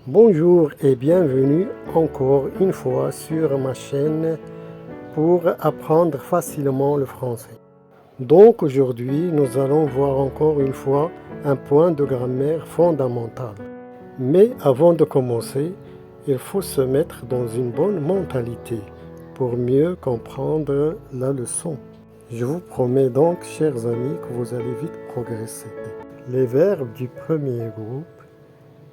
Bonjour et bienvenue encore une fois sur ma chaîne pour apprendre facilement le français. Donc aujourd'hui, nous allons voir encore une fois un point de grammaire fondamental. Mais avant de commencer, il faut se mettre dans une bonne mentalité pour mieux comprendre la leçon. Je vous promets donc, chers amis, que vous allez vite progresser. Les verbes du premier groupe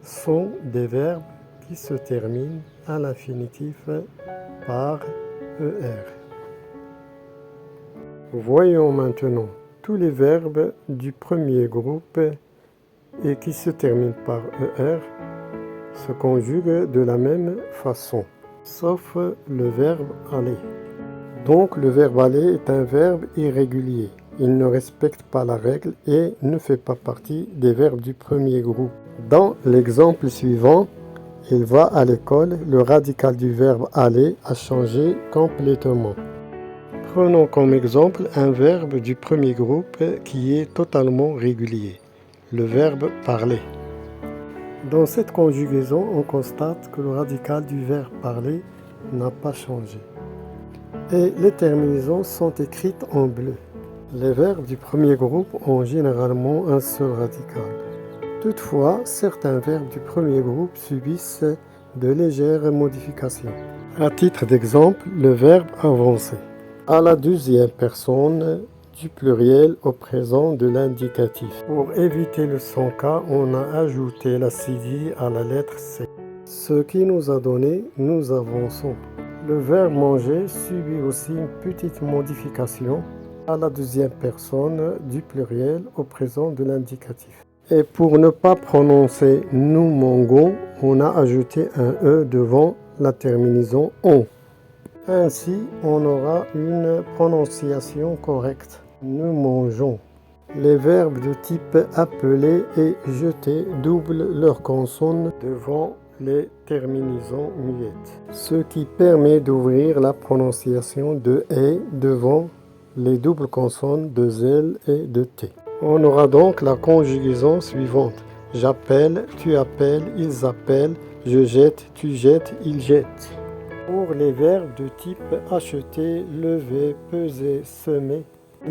sont des verbes qui se terminent à l'infinitif par ER. Voyons maintenant tous les verbes du premier groupe et qui se terminent par ER se conjuguent de la même façon, sauf le verbe aller. Donc le verbe aller est un verbe irrégulier. Il ne respecte pas la règle et ne fait pas partie des verbes du premier groupe. Dans l'exemple suivant, il va à l'école, le radical du verbe aller a changé complètement. Prenons comme exemple un verbe du premier groupe qui est totalement régulier, le verbe parler. Dans cette conjugaison, on constate que le radical du verbe parler n'a pas changé. Et les terminaisons sont écrites en bleu. Les verbes du premier groupe ont généralement un seul radical. Toutefois, certains verbes du premier groupe subissent de légères modifications. À titre d'exemple, le verbe avancer. À la deuxième personne du pluriel au présent de l'indicatif. Pour éviter le son K, on a ajouté la cédille à la lettre C. Ce qui nous a donné « nous avançons ». Le verbe manger subit aussi une petite modification à la deuxième personne du pluriel au présent de l'indicatif. Et pour ne pas prononcer « nous mangons », on a ajouté un « e » devant la terminaison « on ». Ainsi, on aura une prononciation correcte. Nous mangeons. Les verbes de type appeler et jeter doublent leur consonne devant les terminaisons muettes, ce qui permet d'ouvrir la prononciation de « et » devant les doubles consonnes de « zel » et de « t ». On aura donc la conjugaison suivante. J'appelle, tu appelles, ils appellent, je jette, tu jettes, ils jettent. Pour les verbes de type acheter, lever, peser, semer,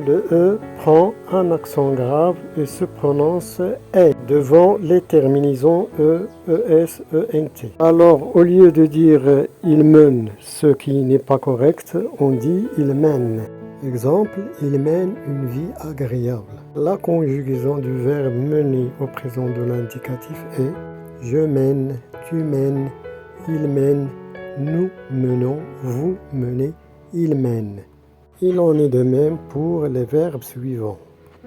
le E prend un accent grave et se prononce est devant les terminaisons E, ES, ENT. Alors, au lieu de dire il mène, ce qui n'est pas correct, on dit il mène. Exemple, il mène une vie agréable. La conjugaison du verbe mener au présent de l'indicatif est je mène, tu mènes, il mène, nous menons, vous menez, il mène. Il en est de même pour les verbes suivants.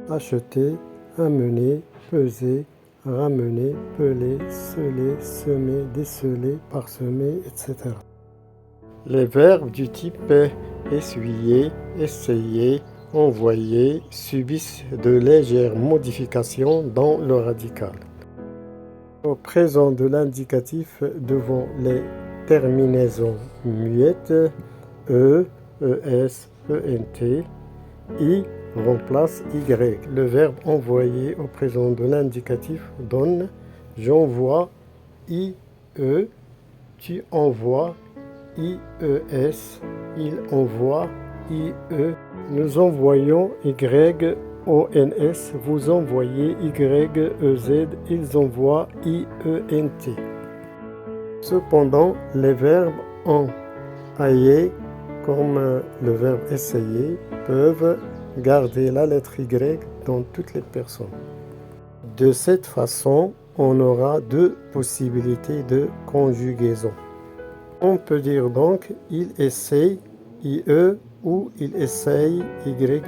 Acheter, amener, peser, ramener, peler, sceller, semer, déceler, parsemer, etc. Les verbes du type essuyer, essayer, envoyer subissent de légères modifications dans le radical. Au présent de l'indicatif devant les terminaisons muettes E, ES, ENT, I remplace Y. Le verbe envoyer au présent de l'indicatif donne j'envoie, IE, tu envoies, IES, il envoie, IE, nous envoyons YONS, vous envoyez YEZ, ils envoient IENT. Cependant, les verbes en, ailler, comme le verbe essayer, peuvent garder la lettre Y dans toutes les personnes. De cette façon, on aura deux possibilités de conjugaison. On peut dire donc il essaye, IE, ou il essaye, YE.